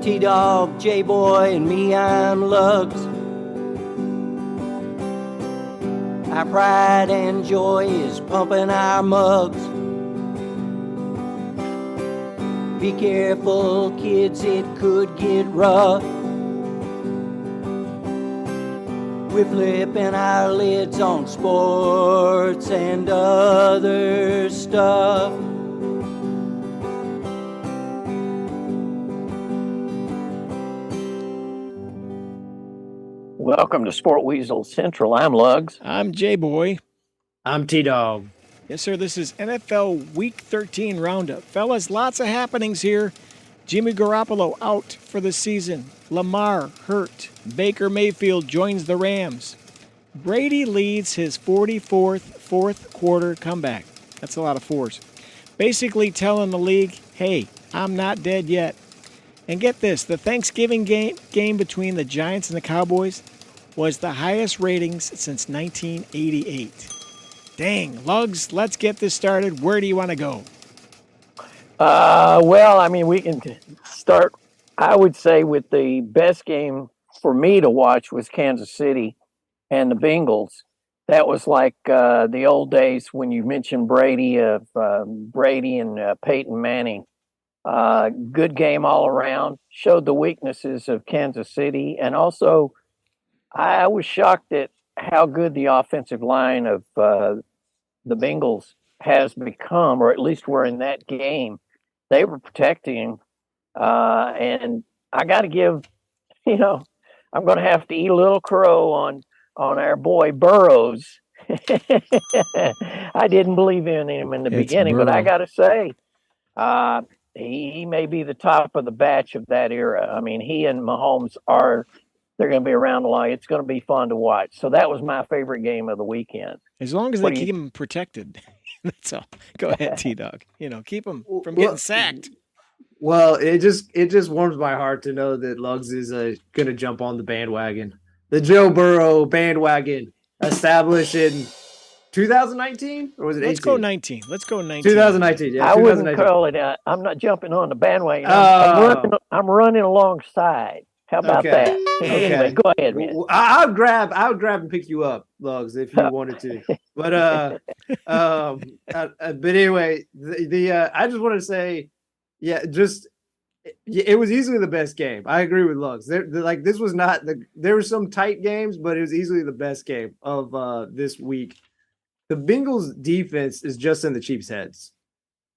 T-Dog, J-Boy, and me, I'm Lugs. Our pride and joy is pumping our mugs. Be careful, kids, it could get rough. We're flipping our lids on sports and other stuff. Welcome to Sport Weasel Central. I'm Lugs. I'm J-Boy. I'm T-Dog. Yes, sir. This is NFL Week 13 Roundup. Fellas, lots of happenings here. Jimmy Garoppolo out for the season. Lamar hurt. Baker Mayfield joins the Rams. Brady leads his 44th fourth quarter comeback. That's a lot of fours. Basically telling the league, hey, I'm not dead yet. And get this, the Thanksgiving game between the Giants and the Cowboys was the highest ratings since 1988. Dang, Lugs, let's get this started. Where do you want to go? We can start, I would say, with the best game for me to watch was Kansas City and the Bengals. That was like the old days when you mentioned Brady and Peyton Manning. Good game all around, showed the weaknesses of Kansas City. And also, I was shocked at how good the offensive line of the Bengals has become, or at least were in that game. They were protecting, and I got to give, I'm going to have to eat a little crow on our boy Burrows. I didn't believe in him in the beginning, Burrow. but I got to say, he may be the top of the batch of that era. I mean, he and Mahomes they're going to be around a lot. It's going to be fun to watch. So that was my favorite game of the weekend. As long as they keep him protected. That's all. Go ahead, T-Dog. Keep him from getting sacked. Well, it just warms my heart to know that Lugs is going to jump on the bandwagon. The Joe Burrow bandwagon, established in 2019, or was it 18? Let's go 19. 2019, yeah. I wouldn't call it. I'm not jumping on the bandwagon. I'm running alongside. How about that? Okay. Anyway, go ahead, man. I would grab and pick you up, Lugs, if you wanted to. But anyway, I just wanted to say, it was easily the best game. I agree with Lugs. This was not there were some tight games, but it was easily the best game of this week. The Bengals defense is just in the Chiefs' heads.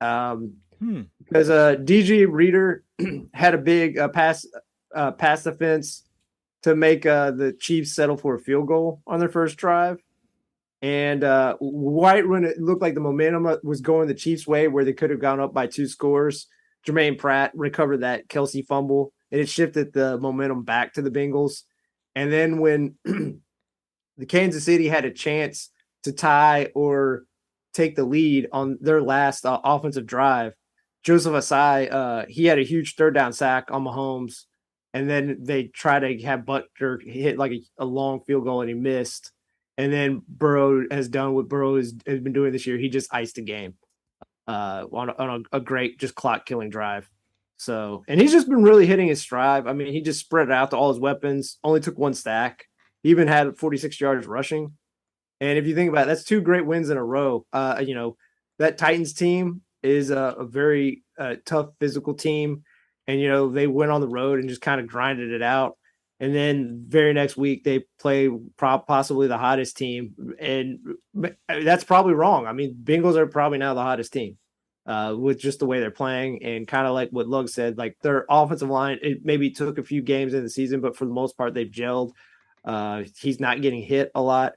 Because DJ Reader had a big pass defense to make the Chiefs settle for a field goal on their first drive. And right when it looked like the momentum was going the Chiefs' way, where they could have gone up by 2 scores, Jermaine Pratt recovered that Kelsey fumble, and it shifted the momentum back to the Bengals. And then when the Kansas City had a chance to tie or take the lead on their last offensive drive, Joseph Asai, he had a huge third down sack on Mahomes. And then they try to have Butker hit like a long field goal, and he missed. And then Burrow has done what Burrow has been doing this year. He just iced the game on a great, just clock killing drive. So, and he's just been really hitting his stride. I mean, he just spread it out to all his weapons, only took 1 stack. He even had 46 yards rushing. And if you think about it, that's 2 great wins in a row. That Titans team is a very tough physical team. And, they went on the road and just kind of grinded it out. And then very next week, they play possibly the hottest team. And that's probably wrong. I mean, Bengals are probably now the hottest team with just the way they're playing. And kind of like what Lug said, like their offensive line, it maybe took a few games in the season, but for the most part, they've gelled. He's not getting hit a lot,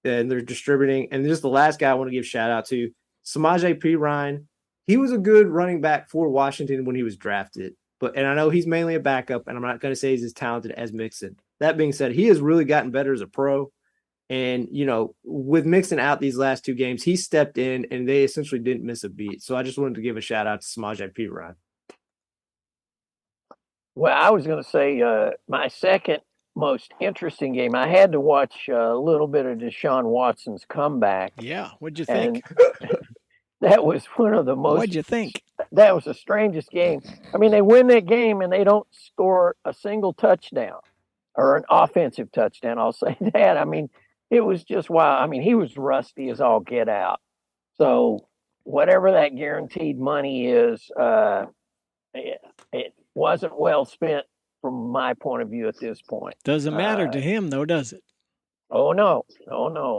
and they're distributing. And just the last guy I want to give shout out to, Samaje Perine. He was a good running back for Washington when he was drafted. And I know he's mainly a backup, and I'm not going to say he's as talented as Mixon. That being said, he has really gotten better as a pro. And, with Mixon out these last 2 games, he stepped in, and they essentially didn't miss a beat. So I just wanted to give a shout-out to Samaje Perine. Well, I was going to say my second most interesting game, I had to watch a little bit of Deshaun Watson's comeback. Yeah, what'd you think? That was one of the most. What'd you think? that was the strangest game. I mean, they win that game and they don't score a single touchdown or an offensive touchdown. I'll say that. I mean, it was just wild. I mean, he was rusty as all get out. So whatever that guaranteed money is, it wasn't well spent from my point of view at this point. Doesn't matter to him, though, does it? Oh no,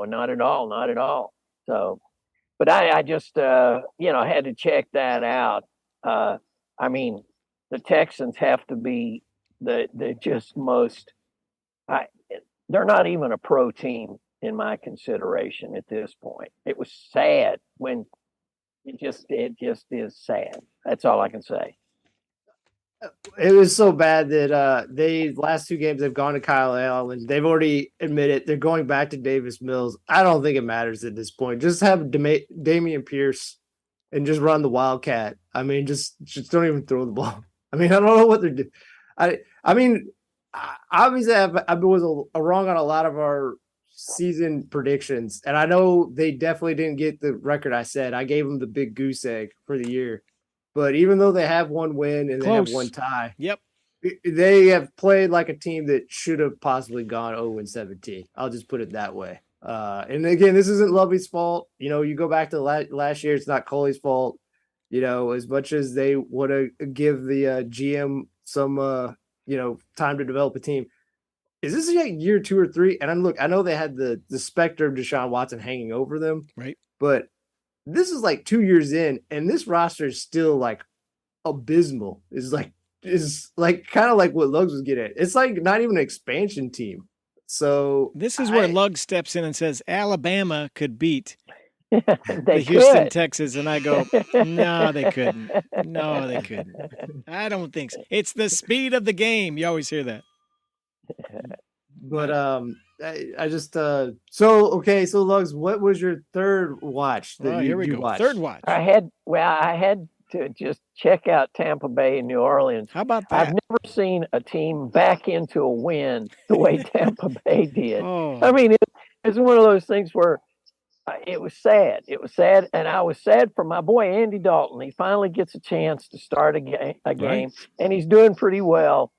not at all, not at all. So, but I just had to check that out. I mean, the Texans have to be the just most. They're not even a pro team in my consideration at this point. It was sad when it just is sad. That's all I can say. It was so bad that they last 2 games they've gone to Kyle Allen. They've already admitted they're going back to Davis Mills. I don't think it matters at this point. Just have Damian Pierce and just run the Wildcat. I mean, just don't even throw the ball. I mean, I don't know what they're doing. I mean, obviously I was wrong on a lot of our season predictions, and I know they definitely didn't get the record I said. I gave them the big goose egg for the year. But even though they have 1 win and they have 1 tie, yep, they have played like a team that should have possibly gone 0-17. I'll just put it that way. And again, this isn't Lovey's fault. You go back to last year, it's not Coley's fault. As much as they want to give the GM some, time to develop a team. Is this like year 2 or 3? And I know they had the specter of Deshaun Watson hanging over them, right? But this is like 2 years in, and this roster is still like abysmal. Is like kind of like what Lugs was getting at. It's like not even an expansion team. So this is where Luggs steps in and says Alabama could beat the Houston Texans, and I go, no, they couldn't. No, they couldn't. I don't think so. It's the speed of the game. You always hear that. But I just so Lugs, what was your third watch that here we go. Watched? Third watch. I had to just check out Tampa Bay and New Orleans. How about that? I've never seen a team back into a win the way Tampa Bay did. Oh. I mean, it's one of those things where it was sad. It was sad, and I was sad for my boy Andy Dalton. He finally gets a chance to start a game, Right. and he's doing pretty well.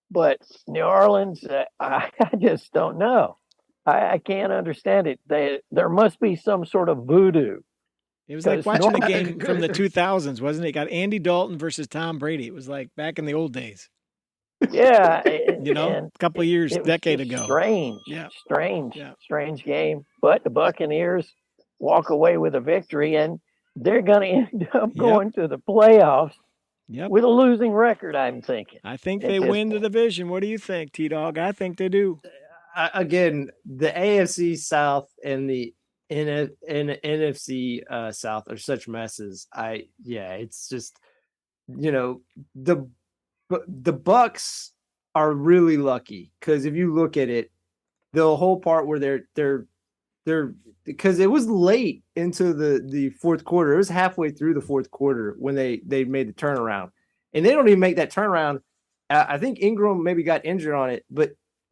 But New Orleans, I just don't know. I can't understand it. There must be some sort of voodoo. It was like watching the game from the 2000s, wasn't it? You got Andy Dalton versus Tom Brady. It was like back in the old days. Yeah. A couple of years, decade ago. Strange game. But the Buccaneers walk away with a victory, and they're going to end up going to the playoffs with a losing record, I'm thinking. I think they win the division. What do you think, T-Dog? I think they do. Again, the AFC South and the NFC South are such messes. It's just, the Bucks are really lucky because if you look at it, the whole part where they're because it was late into the fourth quarter. It was halfway through the fourth quarter when they made the turnaround, and they don't even make that turnaround. I think Ingram maybe got injured on it, but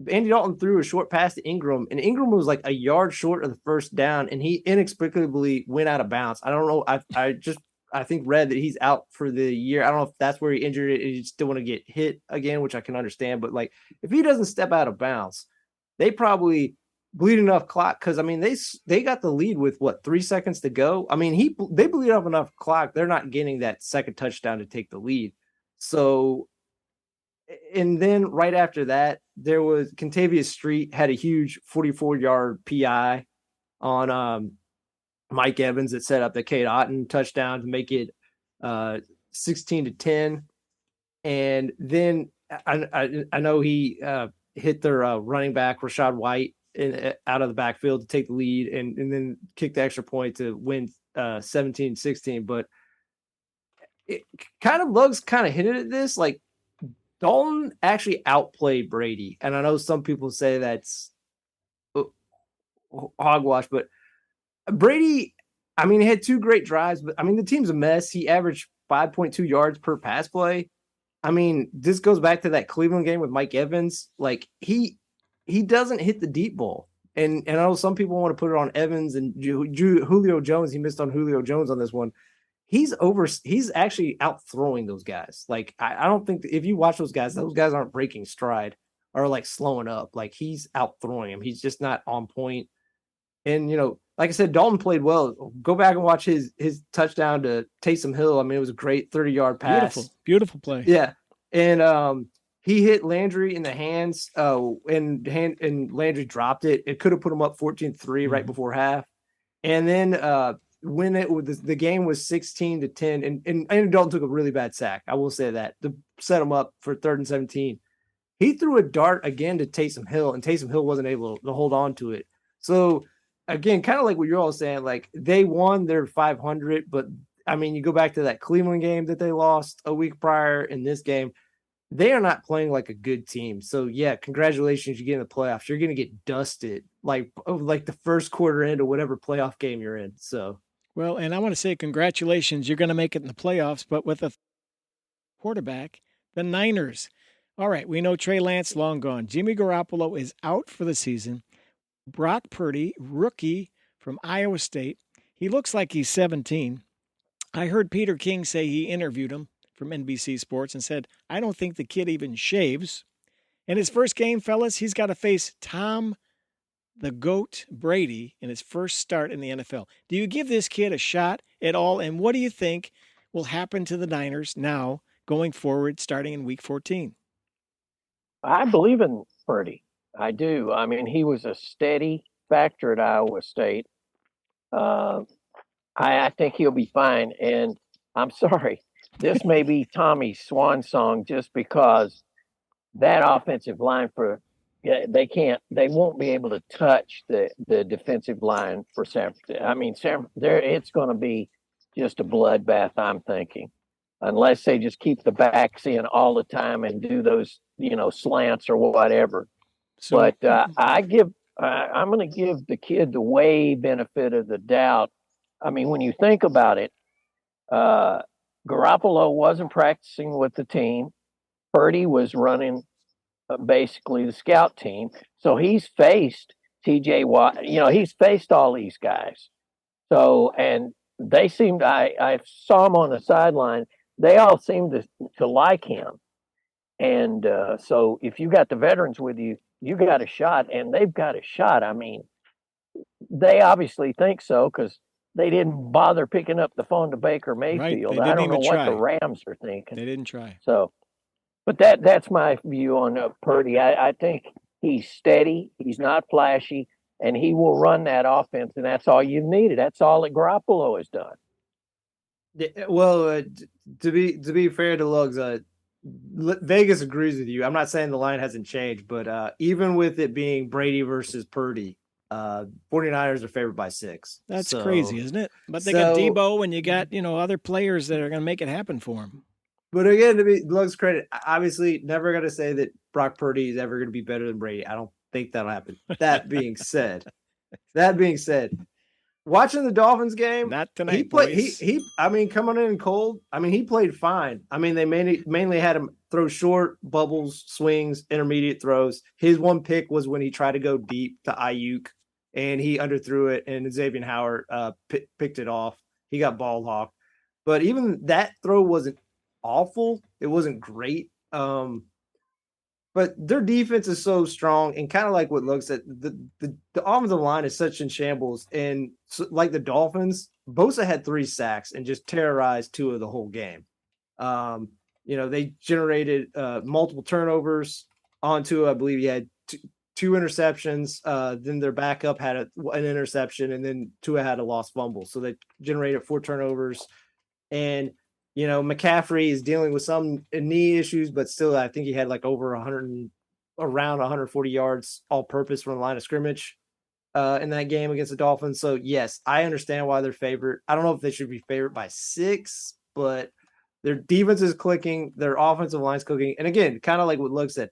Andy Dalton threw a short pass to Ingram, and Ingram was like a yard short of the first down, and he inexplicably went out of bounds. I don't know. I think read that he's out for the year. I don't know if that's where he injured it and he still want to get hit again, which I can understand. But like, if he doesn't step out of bounds, they probably bleed enough clock. Cause I mean, they got the lead with 3 seconds to go. I mean, they bleed up enough clock. They're not getting that second touchdown to take the lead. So, and then right after that, there was Contavious Street had a huge 44-yard PI on Mike Evans that set up the Cade Otton touchdown to make it 16-10. And then I know he hit their running back Rashad White out of the backfield to take the lead and then kick the extra point to win 17-16. But it Lugs kind of hinted at this, like Dalton actually outplayed Brady. And I know some people say that's hogwash, but Brady, I mean, he had 2 great drives, but I mean, the team's a mess. He averaged 5.2 yards per pass play. I mean, this goes back to that Cleveland game with Mike Evans. Like he doesn't hit the deep ball. And I know some people want to put it on Evans and Julio Jones. He missed on Julio Jones on this one. he's actually out throwing those guys. Like, I don't think if you watch those guys aren't breaking stride or like slowing up. Like, he's out throwing him. He's just not on point. And, like I said, Dalton played well. Go back and watch his touchdown to Taysom Hill. I mean, it was a great 30-yard pass. Beautiful play. Yeah. And he hit Landry in the hands, and Landry dropped it. It could have put him up 14-3 right before half. And then when the game was 16-10, and Andy Dalton took a really bad sack. I will say that to set him up for 3rd and 17. He threw a dart again to Taysom Hill, and Taysom Hill wasn't able to hold on to it. So again, kind of like what you're all saying, like they won their 500, but I mean, you go back to that Cleveland game that they lost a week prior in this game, they are not playing like a good team. So yeah, congratulations, you get in the playoffs. You're going to get dusted like the first quarter into whatever playoff game you're in. So, well, and I want to say congratulations. You're going to make it in the playoffs, but with a quarterback, the Niners. All right, we know Trey Lance long gone. Jimmy Garoppolo is out for the season. Brock Purdy, rookie from Iowa State. He looks like he's 17. I heard Peter King say he interviewed him from NBC Sports and said, I don't think the kid even shaves. In his first game, fellas, he's got to face Tom the GOAT Brady in his first start in the NFL. Do you give this kid a shot at all? And what do you think will happen to the Niners now going forward starting in Week 14? I believe in Purdy. I do. I mean, he was a steady factor at Iowa State. I think he'll be fine. And I'm sorry, this may be Tommy's swan song just because that offensive line they won't be able to touch the defensive line for San Francisco. I mean, it's going to be just a bloodbath, I'm thinking, unless they just keep the backs in all the time and do those, slants or whatever. So, but I'm going to give the kid the way benefit of the doubt. I mean, when you think about it, Garoppolo wasn't practicing with the team. Purdy was running basically the scout team. So he's faced TJ Watt. He's faced all these guys. So, and they seemed, I saw them on the sideline. They all seemed to like him. And so if you got the veterans with you, you got a shot, and they've got a shot. I mean, they obviously think so because they didn't bother picking up the phone to Baker Mayfield. Right. I don't know what the Rams are thinking. They didn't try. So, but that's my view on Purdy. I think he's steady. He's not flashy, and he will run that offense, and that's all you've needed. That's all that Garoppolo has done. Well, to be fair to Lugs, Vegas agrees with you. I'm not saying the line hasn't changed, but even with it being Brady versus Purdy, 49ers are favored by 6. That's crazy, isn't it? But they got Debo, and you got other players that are going to make it happen for him. But again, to be Lugs' credit, obviously never going to say that Brock Purdy is ever going to be better than Brady. I don't think that'll happen. That being said, watching the Dolphins game, not tonight. He played. He. I mean, coming in cold. I mean, he played fine. I mean, they mainly had him throw short bubbles, swings, intermediate throws. His one pick was when he tried to go deep to Ayuk, and he underthrew it, and Xavier Howard picked it off. He got ball hawked, but even that throw wasn't awful. It wasn't great. But their defense is so strong, and kind of like what looks at the offensive line is such in shambles. And so, like the Dolphins, Bosa had 3 sacks and just terrorized Tua the whole game. They generated multiple turnovers on Tua. I believe he had two interceptions. Then their backup had an interception, and then Tua had a lost fumble. So they generated 4 turnovers. And McCaffrey is dealing with some knee issues, but still, I think he had like over around 140 yards all purpose from the line of scrimmage in that game against the Dolphins. So yes, I understand why they're favored. I don't know if they should be favored by 6, but their defense is clicking, their offensive line's clicking. And again, kind of like what Luke said,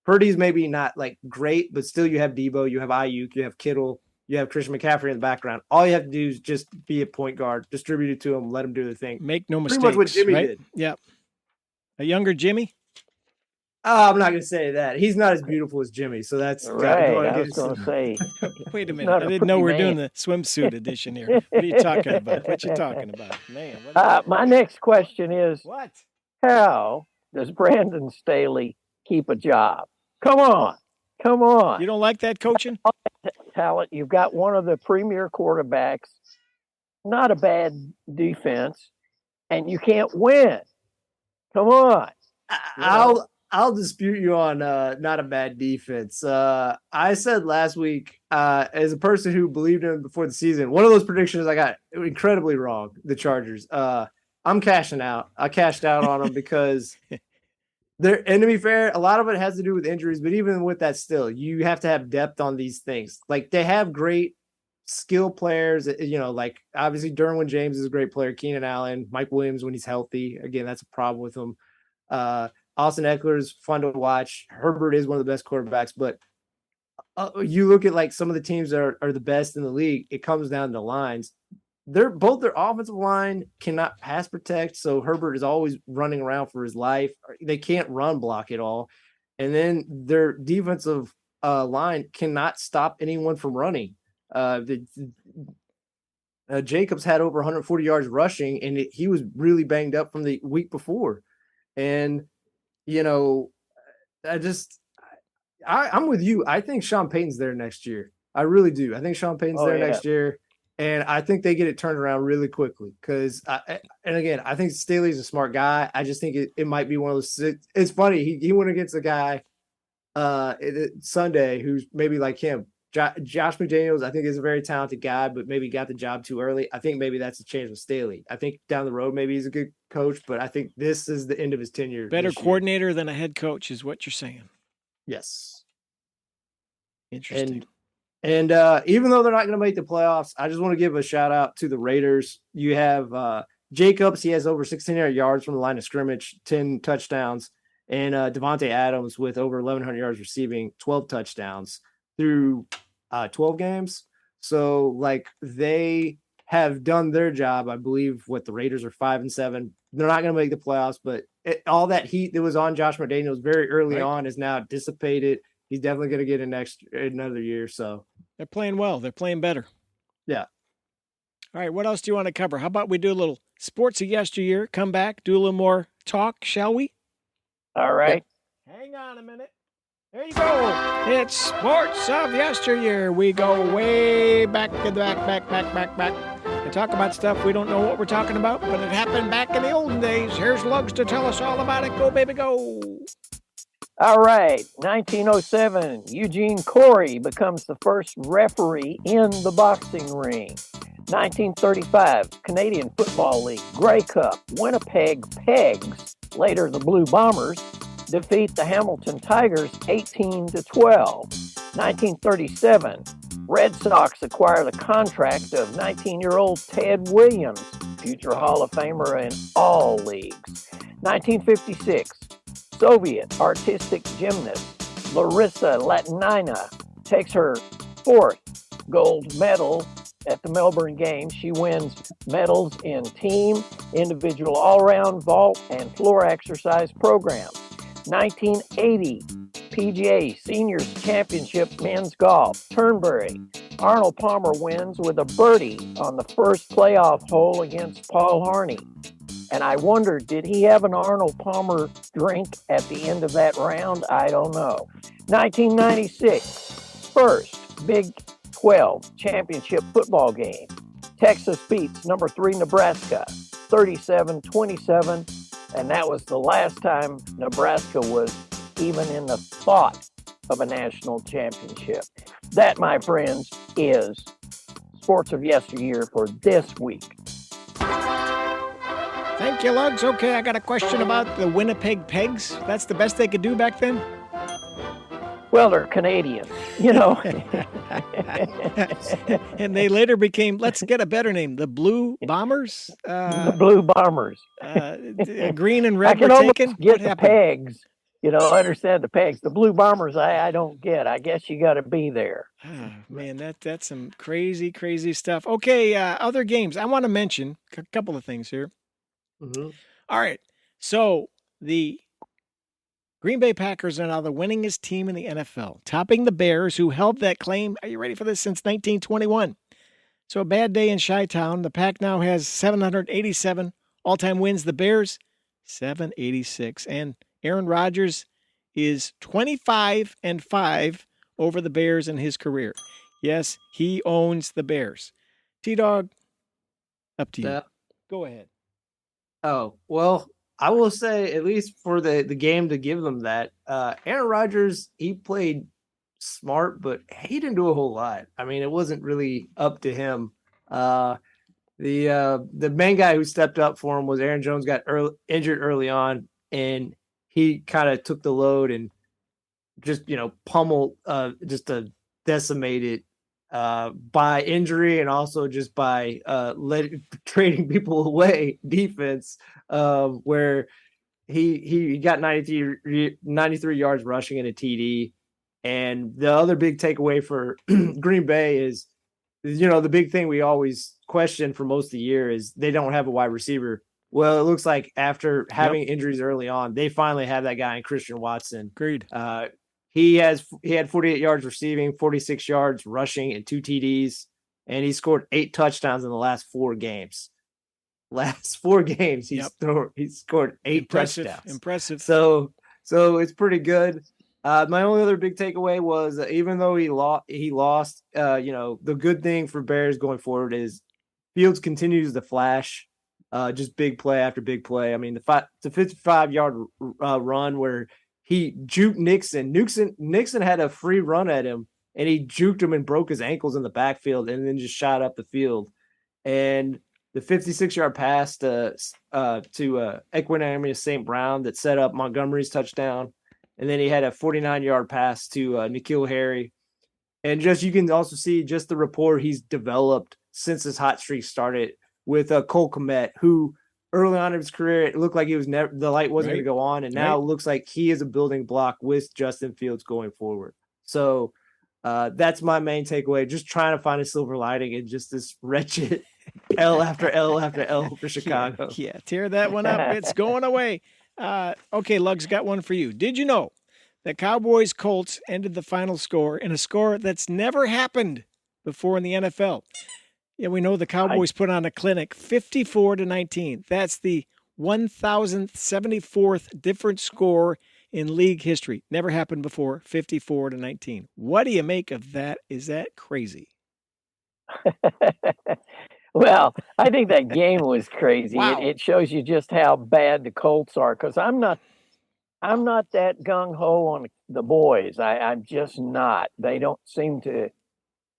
Purdy's maybe not like great, but still you have Debo, you have Ayuk, you have Kittle, you have Christian McCaffrey in the background. All you have to do is just be a point guard, distribute it to them, let them do their thing. Make no mistakes. Pretty much what Jimmy right? did. Yeah. A younger Jimmy? I'm not gonna say that. He's not as beautiful as Jimmy, so that's Right. going I was against going to him. say. Wait a minute. not I a didn't know pretty we're doing man. the swimsuit edition here. What are you talking about? What you talking about? Man, My next question is, what? how does Brandon Staley keep a job? Come on. Come on. You don't like that coaching? Talent. You've got one of the premier quarterbacks, not a bad defense, and you can't win. Come on. I'll dispute you on not a bad defense. I said last week, as a person who believed in him before the season, one of those predictions I got incredibly wrong. The Chargers. I'm cashing out. I cashed out on them because and to be fair, a lot of it has to do with injuries, but even with that, still, you have to have depth on these things. Like, they have great skill players, like obviously Derwin James is a great player, Keenan Allen, Mike Williams when he's healthy. Again, that's a problem with him. Austin Eckler is fun to watch. Herbert is one of the best quarterbacks, but you look at like some of the teams that are the best in the league, it comes down to lines. Their offensive line cannot pass protect, so Herbert is always running around for his life. They can't run block at all. And then their defensive line cannot stop anyone from running. Jacobs had over 140 yards rushing, and he was really banged up from the week before. And, I'm with you. I think Sean Payton's there next year. I really do. I think Sean Payton's next year. And I think they get it turned around really quickly because, and again, I think Staley's a smart guy. I just think it might be one of those. It's funny. He went against a guy Sunday who's maybe like him. Josh McDaniels, I think, is a very talented guy, but maybe got the job too early. I think maybe that's a change with Staley. I think down the road, maybe he's a good coach, but I think this is the end of his tenure. Better coordinator than a head coach is what you're saying. Yes. Interesting. And even though they're not going to make the playoffs, I just want to give a shout out to the Raiders. You have Jacobs. He has over 1,600 yards from the line of scrimmage, 10 touchdowns. And Devontae Adams with over 1,100 yards receiving, 12 touchdowns through 12 games. So, like, they have done their job. I believe the Raiders are 5-7. They're not going to make the playoffs, but all that heat that was on Josh McDaniels very early on is now dissipated. He's definitely going to get another year. So they're playing well. They're playing better. Yeah. All right. What else do you want to cover? How about we do a little sports of yesteryear, come back, do a little more talk, shall we? All right. Hang on a minute. There you go. It's sports of yesteryear. We go way back to the back. And talk about stuff we don't know what we're talking about, but it happened back in the olden days. Here's Lugs to tell us all about it. Go, baby, go. All right, 1907, Eugene Corey becomes the first referee in the boxing ring. 1935, Canadian Football League, Grey Cup, Winnipeg Pegs, later the Blue Bombers, defeat the Hamilton Tigers 18-12. 1937, Red Sox acquire the contract of 19-year-old Ted Williams, future Hall of Famer in all leagues. 1956, Soviet artistic gymnast Larissa Latinina takes her fourth gold medal at the Melbourne Games. She wins medals in team, individual all-round vault, and floor exercise programs. 1980 PGA Seniors Championship Men's Golf, Turnberry. Arnold Palmer wins with a birdie on the first playoff hole against Paul Harney. And I wonder, did he have an Arnold Palmer drink at the end of that round? I don't know. 1996, first Big 12 championship football game. Texas beats number 3 Nebraska, 37-27. And that was the last time Nebraska was even in the thought of a national championship. That, my friends, is Sports of Yesteryear for this week. Thank you, Lugs. Okay, I got a question about the Winnipeg Pegs. That's the best they could do back then? Well, they're Canadian, you know. And they later became, let's get a better name, the Blue Bombers? The Blue Bombers. Green and red were taken? Get the Pegs. You know, I understand the Pegs. The Blue Bombers, I don't get. I guess you got to be there. Oh, man, that's some crazy, crazy stuff. Okay, other games. I want to mention a couple of things here. Mm-hmm. All right. So the Green Bay Packers are now the winningest team in the NFL, topping the Bears, who held that claim, are you ready for this, since 1921. So a bad day in Chi-Town. The Pack now has 787 all-time wins. The Bears, 786. And Aaron Rodgers is 25-5 over the Bears in his career. Yes, he owns the Bears. T-Dog, up to you. Yeah. Go ahead. Oh, well, I will say, at least for the game to give them that, Aaron Rodgers, he played smart, but he didn't do a whole lot. I mean, it wasn't really up to him. The main guy who stepped up for him was Aaron Jones. Got injured early on, and he kind of took the load and just pummeled, just a decimated by injury and also just by trading people away defense, where he got 93 yards rushing and a TD. And the other big takeaway for Green Bay is, the big thing we always question for most of the year is they don't have a wide receiver. Well, it looks like after having injuries early on, they finally have that guy in Christian Watson. Agreed. He had 48 yards receiving, 46 yards rushing, and 2 TDs, and he scored 8 touchdowns in the last 4 games. Last 4 games, he scored 8 touchdowns. Impressive. So it's pretty good. My only other big takeaway was even though he lost, the good thing for Bears going forward is Fields continues to flash, just big play after big play. I mean, the 55-yard run where he juked Nixon. Nixon had a free run at him, and he juked him and broke his ankles in the backfield and then just shot up the field. And the 56-yard pass to Equanimeous St. Brown that set up Montgomery's touchdown. And then he had a 49-yard pass to N'Keal Harry. And just you can also see just the rapport he's developed since his hot streak started with Cole Kmet, who early on in his career, it looked like he was never, the light wasn't going to go on. And now it looks like he is a building block with Justin Fields going forward. So that's my main takeaway. Just trying to find a silver lining in just this wretched L after L after L for Chicago. Yeah, tear that one up. It's going away. Okay, Lugs, got one for you. Did you know that Cowboys-Colts ended the final score in a score that's never happened before in the NFL? Yeah, we know the Cowboys put on a clinic, 54-19. That's the 1,074th different score in league history. Never happened before, 54-19. What do you make of that? Is that crazy? Well, I think that game was crazy. Wow. It shows you just how bad the Colts are, because I'm not that gung-ho on the boys. I'm just not. They don't seem to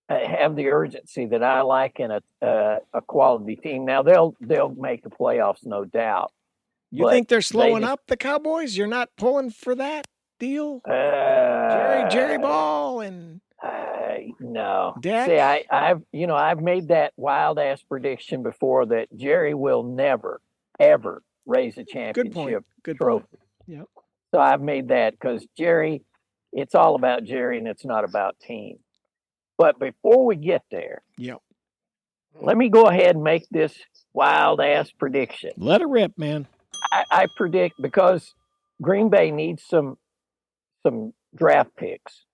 have the urgency that I like in a quality team. Now they'll make the playoffs, no doubt. You think they're slowing up, the Cowboys? You're not pulling for that deal? Jerry Ball and no. Dak? See, I've made that wild ass prediction before that Jerry will never ever raise a championship trophy. Yep. So I've made that because Jerry, it's all about Jerry and it's not about team. But before we get there, let me go ahead and make this wild ass prediction. Let it rip, man. I predict, because Green Bay needs some draft picks.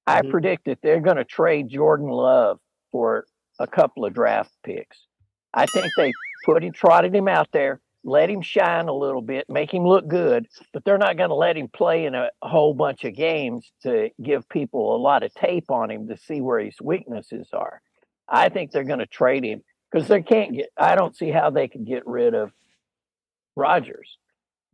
I predict that they're going to trade Jordan Love for a couple of draft picks. I think they trotted him out there, let him shine a little bit, make him look good, but they're not going to let him play in a whole bunch of games to give people a lot of tape on him to see where his weaknesses are. I think they're going to trade him because I don't see how they could get rid of Rodgers.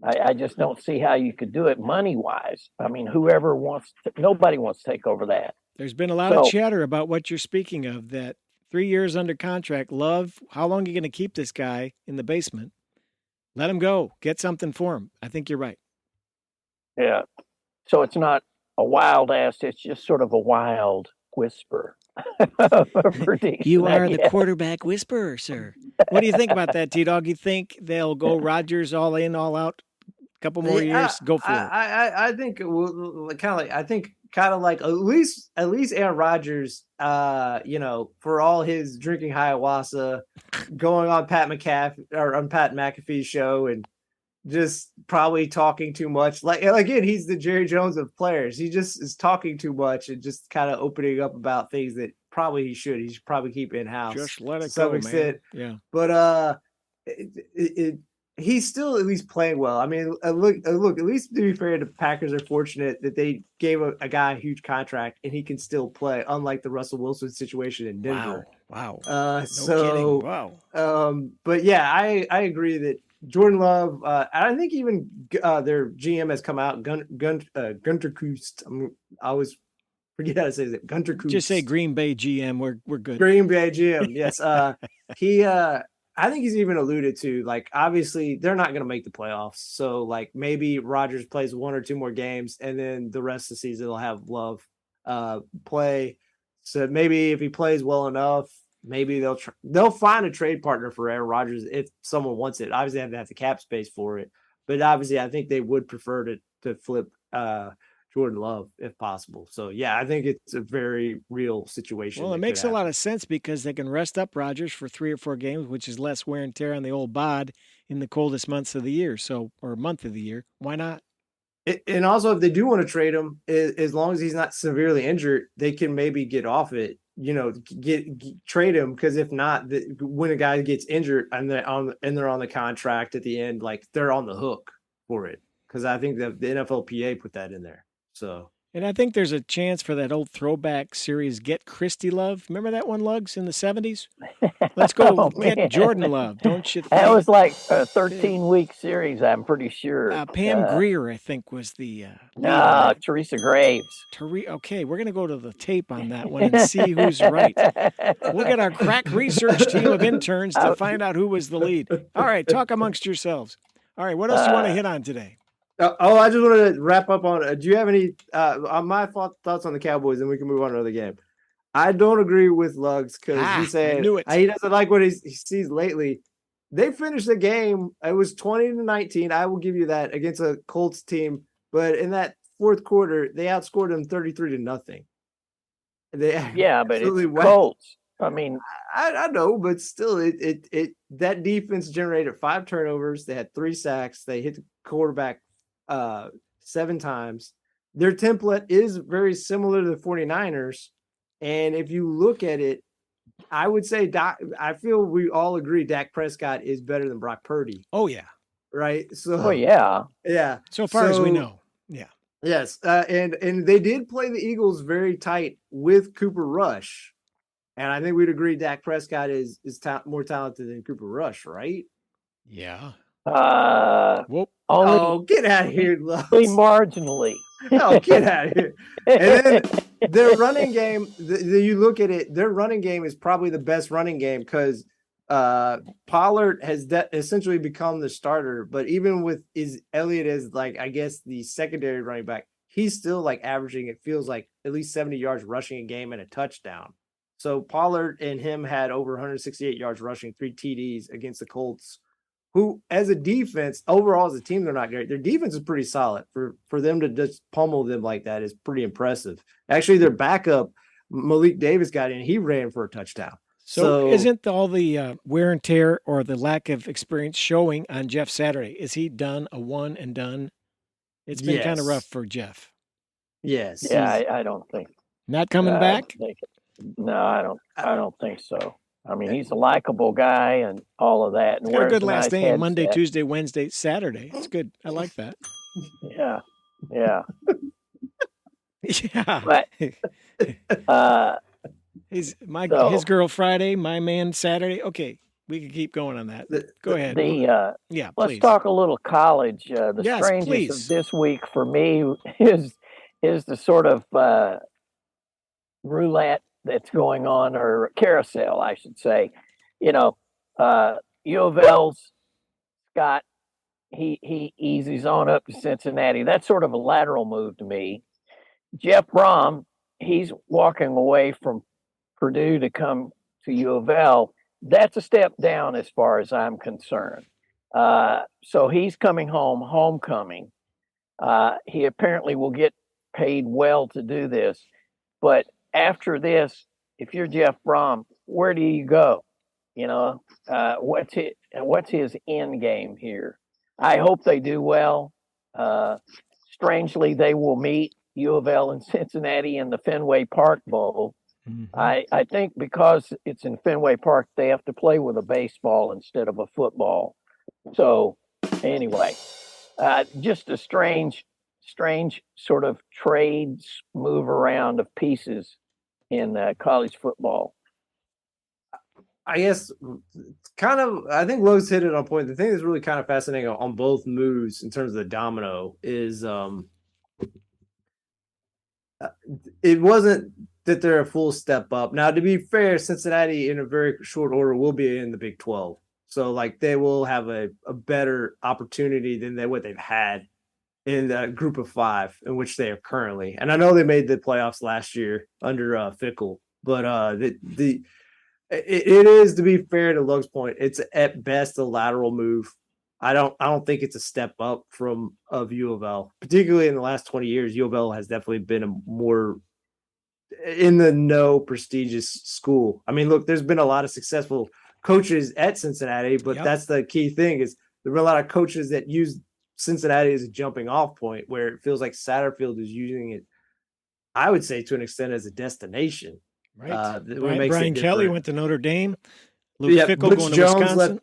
I just don't see how you could do it money-wise. I mean, nobody wants to take over that. There's been a lot of chatter about what you're speaking of, that 3 years under contract. Love, how long are you going to keep this guy in the basement? Let him go. Get something for him. I think you're right. Yeah. So it's not a wild ass. It's just sort of a wild whisper. You are the quarterback whisperer, sir. What do you think about that, T-Dog? You think they'll go Rodgers all in, all out? A couple more years? Go for it. I think kind of like at least Aaron Rodgers, for all his drinking ayahuasca, going on Pat McAfee's show and just probably talking too much. Like again, he's the Jerry Jones of players. He just is talking too much and just kind of opening up about things that probably he should. He should probably keep in house. Just let to it some go, extent. man. Yeah. But he's still at least playing well. I mean, look. At least to be fair, the Packers are fortunate that they gave a guy a huge contract and he can still play, unlike the Russell Wilson situation in Denver. Wow. No Kidding. Wow. But yeah, I agree that Jordan Love. I think even their GM has come out. Gunter Kust. I always forget how to say it. Gunter Kust. Just say Green Bay GM. We're good. Green Bay GM. Yes. He. I think he's even alluded to, like, obviously they're not going to make the playoffs. So like maybe Rodgers plays 1 or 2 more games and then the rest of the season they'll have Love play. So maybe if he plays well enough, maybe they'll find a trade partner for Aaron Rodgers if someone wants it. Obviously, they have to have the cap space for it, but obviously, I think they would prefer to flip Jordan Love if possible. So yeah, I think it's a very real situation. Well, it makes a lot of sense because they can rest up Rodgers for 3 or 4 games, which is less wear and tear on the old bod in the coldest months of the year. Or month of the year. Why not? And also, if they do want to trade him, as long as he's not severely injured, they can maybe get off it. Trade him, because if not, when a guy gets injured and they're on the contract at the end, like they're on the hook for it. Because I think the NFLPA put that in there. So. And I think there's a chance for that old throwback series, Get Christy Love. Remember that one, Lugs, in the 70s? Let's go get Jordan Love, don't you think? That was like a 13-week series, I'm pretty sure. Pam Grier, I think, was the Teresa Graves. Okay, we're going to go to the tape on that one and see who's right. We'll get our crack research team of interns to find out who was the lead. All right, talk amongst yourselves. All right, what else do you want to hit on today? I just wanted to wrap up on. Do you have any on my thoughts on the Cowboys, and we can move on to another game? I don't agree with Lugs because he said he doesn't like what he sees lately. They finished the game. It was 20-19. I will give you that against a Colts team, but in that fourth quarter, they outscored them 33-0. But it's Colts. I mean, I know, but still, that defense generated 5 turnovers. They had 3 sacks. They hit the quarterback 7 times. Their template is very similar to the 49ers. And if you look at it, I would say I feel we all agree Dak Prescott is better than Brock Purdy. Oh, yeah. Right? So yeah. So far as we know. Yeah. Yes. And they did play the Eagles very tight with Cooper Rush. And I think we'd agree Dak Prescott is more talented than Cooper Rush, right? Yeah. Only get out of here, Love. Marginally. No, get out of here. And then their running game, you look at it, their running game is probably the best running game because Pollard has essentially become the starter. But even with Elliott as, like, I guess the secondary running back, he's still like averaging, it feels like, at least 70 yards rushing a game and a touchdown. So Pollard and him had over 168 yards rushing, 3 TDs against the Colts, who, as a defense, overall as a team, they're not great. Their defense is pretty solid. For them to just pummel them like that is pretty impressive. Actually, their backup, Malik Davis, got in. He ran for a touchdown. So isn't all the wear and tear or the lack of experience showing on Jeff Saturday? Is he done a one and done? It's been kind of rough for Jeff. Yes. Yeah, I don't think. Not coming back? No, I don't think so. I mean, he's a likable guy and all of that. And got a good last name, Monday, Tuesday, Wednesday, Saturday. It's good. I like that. Yeah. Yeah. But, his girl Friday, my man Saturday. Okay, we can keep going on that. Go ahead. Let's talk a little college. The strangest of this week for me is the sort of roulette that's going on, or carousel, I should say. U of L's Scott, he eases on up to Cincinnati. That's sort of a lateral move to me. Jeff Brom, he's walking away from Purdue to come to U of L. That's a step down as far as I'm concerned. So he's coming home, homecoming. He apparently will get paid well to do this. But after this, if you're Jeff Brom, where do you go? What's his end game here? I hope they do well. Strangely, they will meet U of L and Cincinnati in the Fenway Park Bowl. Mhm. I think because it's in Fenway Park, they have to play with a baseball instead of a football. So, anyway, just a strange sort of trades move around of pieces in college football. I guess kind of, I think Lowe's hit it on point. The thing that's really kind of fascinating on both moves in terms of the domino is it wasn't that they're a full step up. Now, to be fair, Cincinnati in a very short order will be in the Big 12. So like they will have a better opportunity than what they've had in the group of 5 in which they are currently. And I know they made the playoffs last year under Fickle, but it is, to be fair to Lug's point, it's at best a lateral move. I don't think it's a step up of U of L, particularly in the last 20 years. U of L has definitely been a more in the no prestigious school. I mean, look, there's been a lot of successful coaches at Cincinnati, but that's the key thing is there were a lot of coaches that use Cincinnati as a jumping off point where it feels like Satterfield is using it, I would say, to an extent as a destination. Right. Brian Kelly went to Notre Dame. Luke Fickle Butch going to Jones Wisconsin.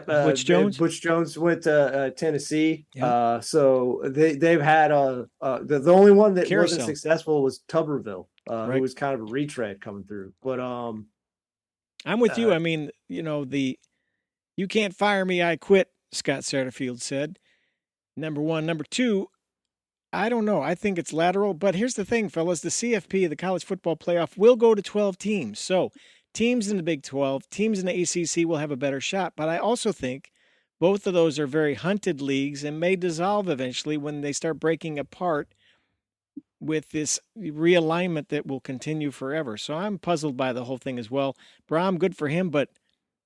Butch Jones. Butch Jones went to Tennessee. So they've had the only one that wasn't successful was Tuberville, who was kind of a retread coming through. But I'm with you. I mean, you can't fire me, I quit, Scott Satterfield said. Number one. Number two, I don't know. I think it's lateral. But here's the thing, fellas. The CFP, the College Football Playoff, will go to 12 teams. So teams in the Big 12, teams in the ACC will have a better shot. But I also think both of those are very hunted leagues and may dissolve eventually when they start breaking apart with this realignment that will continue forever. So I'm puzzled by the whole thing as well. Brahm, good for him, but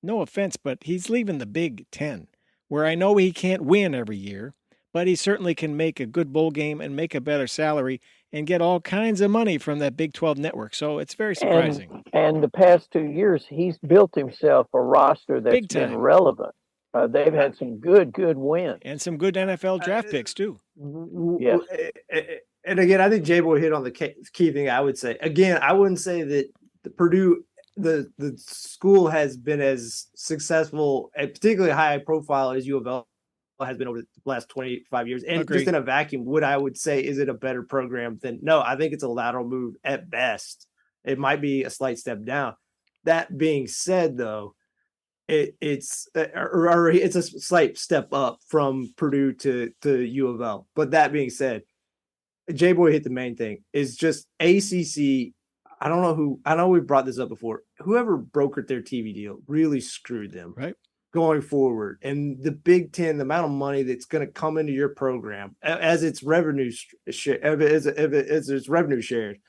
no offense, but he's leaving the Big 10, where I know he can't win every year, but he certainly can make a good bowl game and make a better salary and get all kinds of money from that Big 12 network. So it's very surprising. And the past 2 years, he's built himself a roster that's been relevant. They've had some good wins. And some good NFL draft picks, too. Yes. And again, I think J-Boy hit on the key thing I would say. Again, I wouldn't say that the Purdue, the school has been as successful, and particularly high profile as U of L has been over the last 25 years. And just in a vacuum, what I would say, is it a better program than? No, I think it's a lateral move at best. It might be a slight step down. That being said, though, it's a slight step up from Purdue to U of L. But that being said, J-Boy hit the main thing is just ACC. I know we brought this up before. Whoever brokered their TV deal really screwed them. Right. Going forward, and the Big 10, the amount of money that's going to come into your program as its revenue as its revenue shared,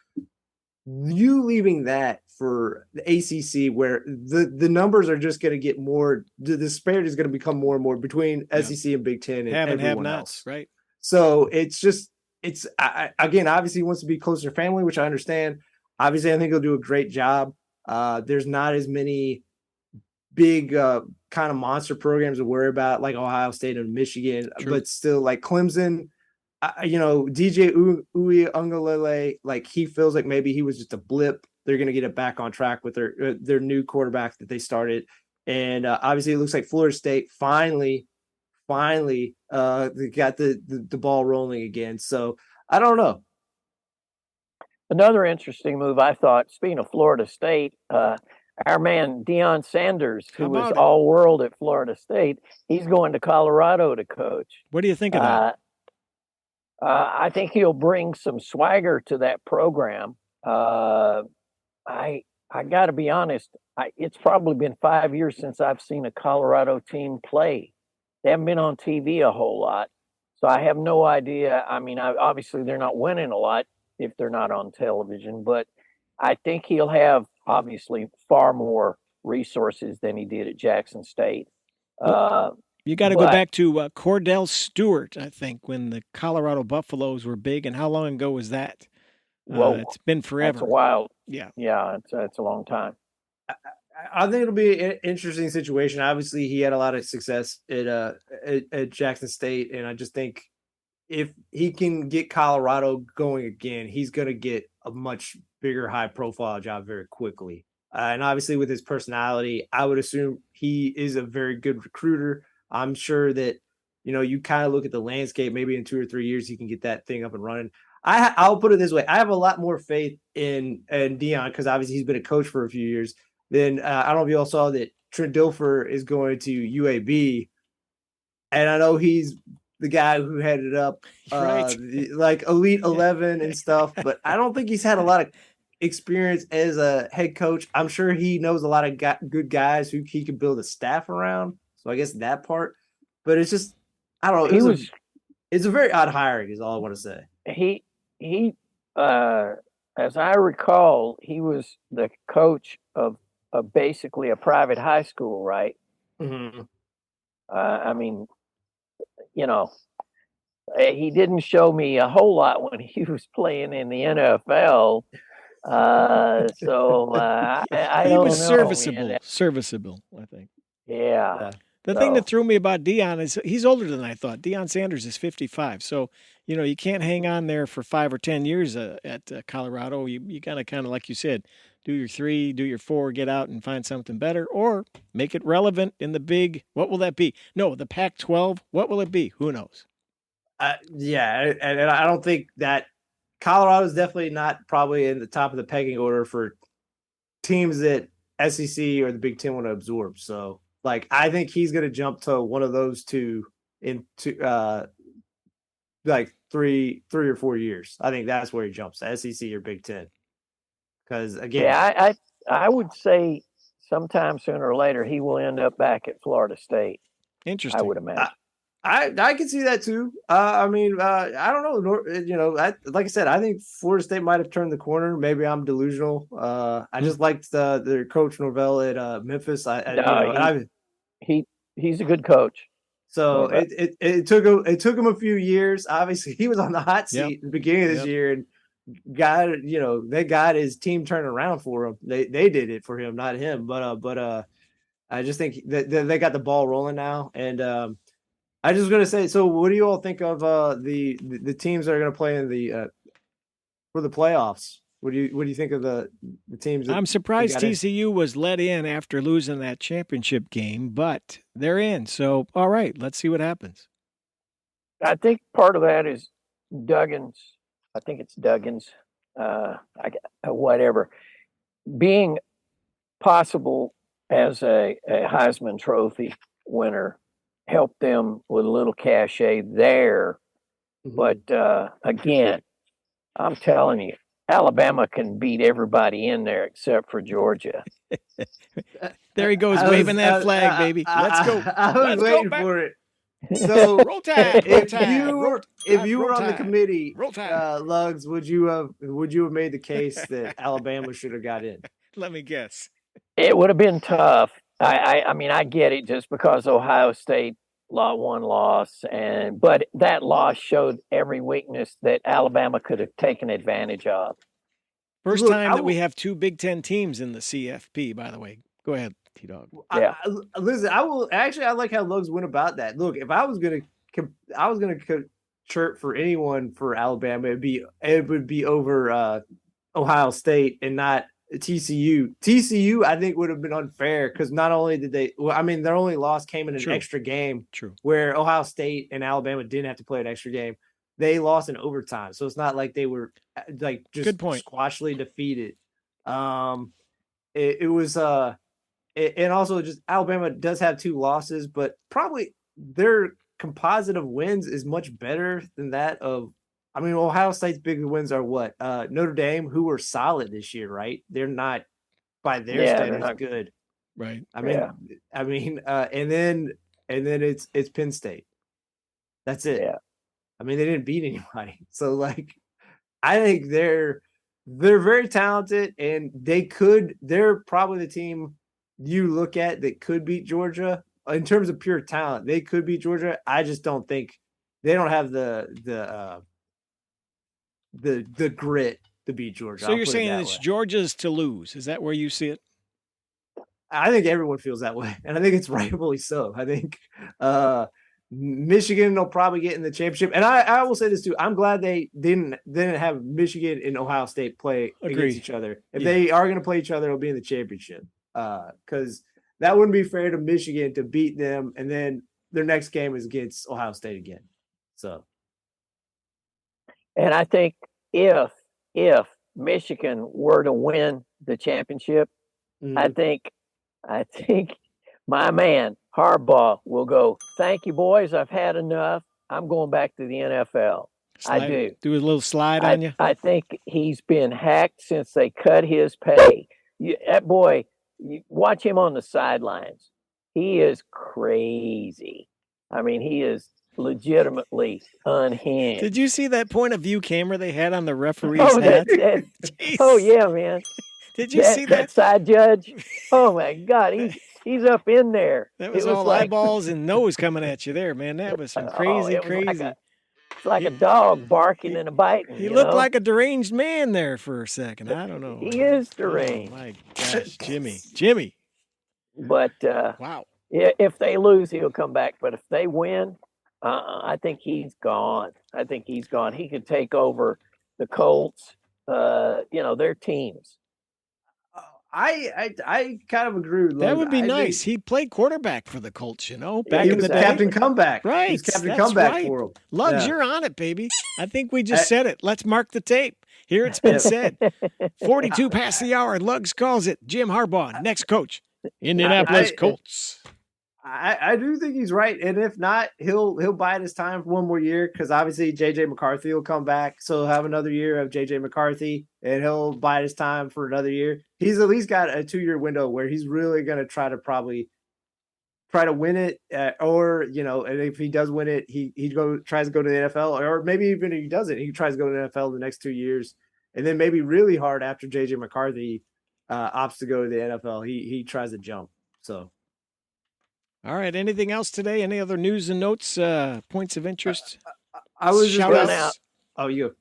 you leaving that for the ACC, where the numbers are just going to get more, the disparity is going to become more and more between SEC and Big 10 and everyone else. Right. So again, obviously he wants to be closer to family, which I understand. Obviously, I think he'll do a great job. There's not as many big kind of monster programs to worry about like Ohio State and Michigan, but still like Clemson, DJ Uiagalelei, like he feels like maybe he was just a blip. They're going to get it back on track with their new quarterback that they started. And obviously it looks like Florida State finally they got the ball rolling again. So I don't know. Another interesting move, I thought, speaking of Florida State, our man Deion Sanders, who was all-world at Florida State, he's going to Colorado to coach. What do you think of that? I think he'll bring some swagger to that program. I got to be honest, it's probably been 5 years since I've seen a Colorado team play. They haven't been on TV a whole lot, so I have no idea. I mean, obviously they're not winning a lot if they're not on television, but I think he'll have obviously far more resources than he did at Jackson State. You got to go back to Cordell Stewart, I think, when the Colorado Buffaloes were big. And how long ago was that? Well, it's been forever. That's a while. Yeah. Yeah, it's a long time. I think it'll be an interesting situation. Obviously, he had a lot of success at Jackson State, and I just think if he can get Colorado going again, he's going to get a much bigger, high-profile job very quickly. And obviously, with his personality, I would assume he is a very good recruiter. I'm sure that you kind of look at the landscape. Maybe in 2 or 3 years, he can get that thing up and running. I'll put it this way: I have a lot more faith in Dion because obviously he's been a coach for a few years. Then I don't know if you all saw that Trent Dilfer is going to UAB, and I know he's the guy who headed up Right. like Elite 11 and stuff, but I don't think he's had a lot of experience as a head coach. I'm sure he knows a lot of good guys who he could build a staff around. So I guess that part, but it's just I don't know. It's a very odd hiring, is all I want to say. He as I recall, he was the coach of basically a private high school, right? Mm-hmm. I mean, he didn't show me a whole lot when he was playing in the NFL. So I He don't was know, serviceable. man. Serviceable, I think. Yeah. The thing that threw me about Dion is he's older than I thought. Deion Sanders is 55. So, you can't hang on there for 5 or 10 years at Colorado. You got to kind of, like you said, do your 3, do your 4, get out and find something better, or make it relevant in the big, what will that be? No, the Pac-12, what will it be? Who knows? Yeah, and I don't think that Colorado is definitely not probably in the top of the pecking order for teams that SEC or the Big Ten want to absorb. So, I think he's going to jump to one of those two in like 3 or 4 years. I think that's where he jumps, to SEC or Big Ten. Because again, yeah, I would say sometime sooner or later he will end up back at Florida State. Interesting. I would imagine. I can see that too. I don't know. Like I said, I think Florida State might have turned the corner. Maybe I'm delusional. I just liked their coach Norvell at Memphis. He's a good coach. So it took him a few years. Obviously, he was on the hot seat at the beginning of this year, and they got his team turned around for him. They did it for him, not him. But I just think that they got the ball rolling now, and I just going to say. So, what do you all think of the teams that are going to play in the for the playoffs? What do you think of the teams? I'm surprised TCU was let in after losing that championship game, but they're in. So, all right, let's see what happens. I think part of that is Duggins. I think it's Duggins. Whatever. Being possible as a Heisman Trophy winner helped them with a little cachet there. Mm-hmm. But again, I'm telling you, Alabama can beat everybody in there except for Georgia. There he goes, waving that flag, baby. Let's go. I was waiting for it. So roll tide. If you were on the committee, Lugs, would you have made the case that Alabama should have got in? Let me guess. It would have been tough. I mean, I get it just because Ohio State one loss, but that loss showed every weakness that Alabama could have taken advantage of. First time that we have 2 Big Ten teams in the CFP, by the way. Go ahead, T-Dog. Yeah. Listen, I like how Lugs went about that. Look, if I was gonna chirp for anyone for Alabama, it would be over Ohio State and not TCU. TCU, I think, would have been unfair because not only did their only loss came in an extra game. True. Where Ohio State and Alabama didn't have to play an extra game. They lost in overtime, so it's not like they were just squashly defeated. It was and also just Alabama does have 2 losses, but probably their composite of wins is much better than that of. I mean, Ohio State's big wins are what? Notre Dame, who were solid this year, right? They're not by their standards good, right? I mean, and then it's Penn State. That's it. Yeah. I mean, they didn't beat anybody, so I think they're very talented, and they're probably the team you look at that could beat Georgia in terms of pure talent. They could beat Georgia. I just don't think they don't have the grit to beat Georgia. So you're saying it's Georgia's to lose. Is that where you see it? I think everyone feels that way, and I think it's rightfully so. I think Michigan will probably get in the championship, and I will say this too. I'm glad they didn't have Michigan and Ohio State play against each other. If they are going to play each other, it'll be in the championship, because that wouldn't be fair to Michigan to beat them, and then their next game is against Ohio State again. So, and I think if Michigan were to win the championship, I think my man Harbaugh will go, "Thank you, boys. I've had enough. I'm going back to the NFL." I do. Do a little slide on you. I think he's been hacked since they cut his pay. That boy, you watch him on the sidelines. He is crazy. I mean, he is legitimately unhinged. Did you see that point of view camera they had on the referee's head? Oh yeah, man. Did you see that side judge? Oh my God, he's up in there. That was all like, eyeballs and nose coming at you there, man. That was some crazy. It's like a dog barking and a biting. He looked like a deranged man there for a second. I don't know. He is deranged. Oh my gosh, Jimmy. But wow. If they lose, he'll come back. But if they win, I think he's gone. He could take over the Colts. Their teams. I kind of agree with that. Would be nice. He played quarterback for the Colts, back in the day. Captain Comeback. Right. He was Captain Comeback for him. Lugs, you're on it, baby. I think we just said it. Let's mark the tape. Here it's been said. 42 past the hour. Lugs calls it. Jim Harbaugh, next coach. Indianapolis Colts. I do think he's right, and if not, he'll bide his time for one more year, because obviously J.J. McCarthy will come back, so he'll have another year of J.J. McCarthy, and he'll bide his time for another year. He's at least got a 2-year window where he's really going to try to win it, or and if he does win it, he tries to go to the NFL, or maybe even if he doesn't, he tries to go to the NFL the next 2 years, and then maybe really hard after J.J. McCarthy opts to go to the NFL, he tries to jump. So. All right. Anything else today? Any other news and notes, points of interest? I was just going out. Oh, you.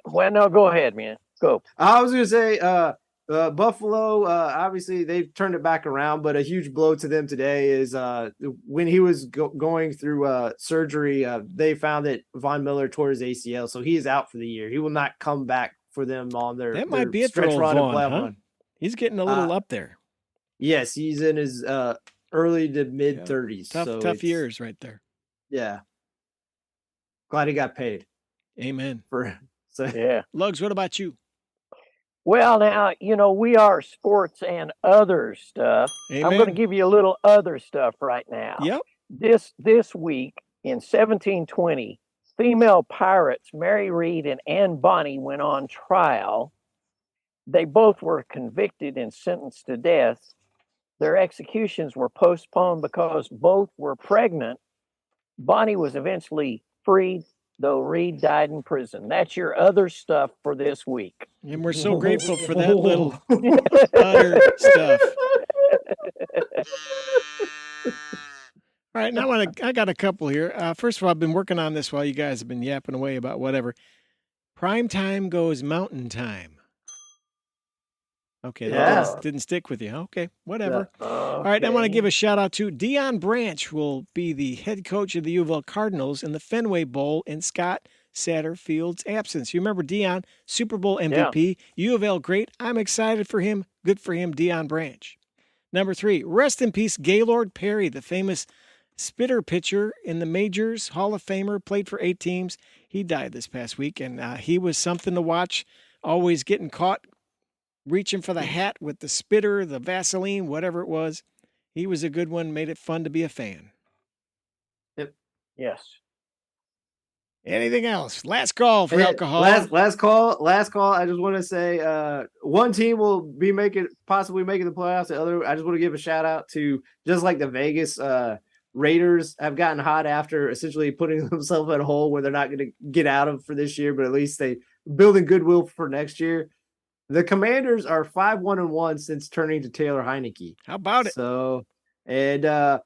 Well, no, go ahead, man. Go. I was going to say, Buffalo, obviously they've turned it back around, but a huge blow to them today is when he was going through surgery, they found that Von Miller tore his ACL, so he is out for the year. He will not come back for them on their might be it for old Vaughn, huh? He's getting a little up there. Yes, he's in his early to mid 30s. Tough years right there. Yeah. Glad he got paid. Amen. Yeah. Lugs, what about you? Well, now, we are sports and other stuff. Amen. I'm going to give you a little other stuff right now. Yep. This week in 1720, female pirates Mary Read and Anne Bonny went on trial. They both were convicted and sentenced to death. Their executions were postponed because both were pregnant. Bonnie was eventually freed, though Reed died in prison. That's your other stuff for this week. And we're so grateful for that little other stuff. All right, now I got a couple here. First of all, I've been working on this while you guys have been yapping away about whatever. Prime time goes mountain time. Okay, that didn't stick with you. Okay, whatever. Okay. All right, I want to give a shout out to Deion Branch, will be the head coach of the U of L Cardinals in the Fenway Bowl in Scott Satterfield's absence. You remember Deion, Super Bowl MVP, U of L great. I'm excited for him. Good for him, Deion Branch. Number 3, rest in peace, Gaylord Perry, the famous spitter pitcher in the majors, Hall of Famer, played for 8 teams. He died this past week, and he was something to watch, always getting caught reaching for the hat with the spitter, the Vaseline, whatever it was. He was a good one, made it fun to be a fan. Yep. Yes. Anything else? Last call for alcohol. Last call. I just want to say one team will be possibly making the playoffs. The other, I just want to give a shout out to, just like the Vegas Raiders have gotten hot after essentially putting themselves in a hole where they're not going to get out of for this year, but at least they building goodwill for next year. The Commanders are 5-1-1 since turning to Taylor Heineke. How about it? So, and Terry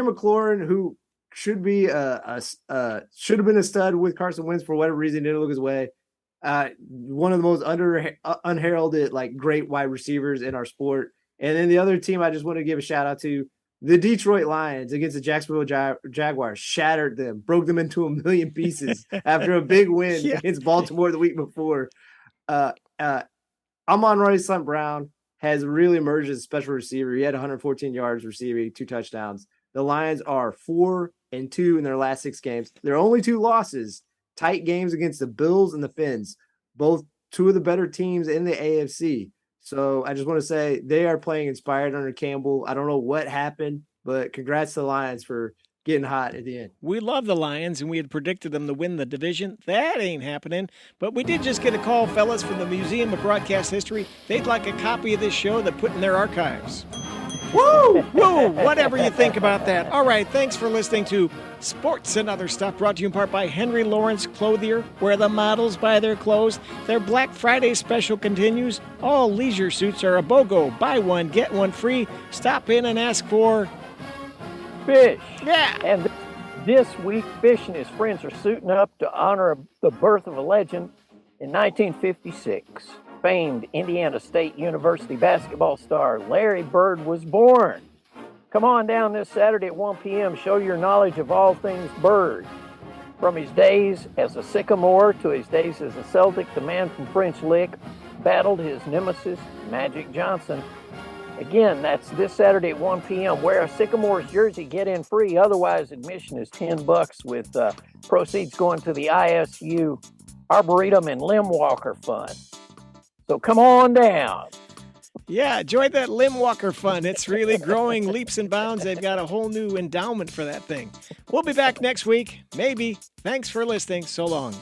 McLaurin, who should be should have been a stud with Carson Wentz, for whatever reason didn't look his way. One of the most unheralded, like, great wide receivers in our sport. And then the other team I just want to give a shout out to, the Detroit Lions against the Jacksonville Jaguars, shattered them, broke them into a million pieces after a big win against Baltimore the week before. Amon-Ra St. Brown has really emerged as a special receiver. He had 114 yards receiving, 2 touchdowns. The Lions are 4-2 in their last 6 games. Their only 2 losses, tight games against the Bills and the Fins, both 2 of the better teams in the AFC. So I just want to say they are playing inspired under Campbell. I don't know what happened, but congrats to the Lions for getting hot at the end. We love the Lions, and we had predicted them to win the division. That ain't happening. But we did just get a call, fellas, from the Museum of Broadcast History. They'd like a copy of this show to put in their archives. Woo! Woo! Whatever you think about that. All right, thanks for listening to Sports and Other Stuff, brought to you in part by Henry Lawrence Clothier, where the models buy their clothes. Their Black Friday special continues. All leisure suits are a BOGO. Buy one, get one free. Stop in and ask for fish. Yeah. And this week, Fish and his friends are suiting up to honor the birth of a legend. In 1956, famed Indiana State University basketball star Larry Bird was born. Come on down this Saturday at 1 p.m. Show your knowledge of all things Bird. From his days as a Sycamore to his days as a Celtic, the man from French Lick battled his nemesis, Magic Johnson. Again, that's this Saturday at 1 p.m. Wear a Sycamore's jersey, get in free. Otherwise, admission is $10 with proceeds going to the ISU Arboretum and Limb Walker Fund. So come on down. Yeah, join that Limb Walker Fund. It's really growing leaps and bounds. They've got a whole new endowment for that thing. We'll be back next week. Maybe. Thanks for listening. So long.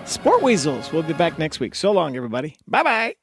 Sport Weasels. We'll be back next week. So long, everybody. Bye-bye.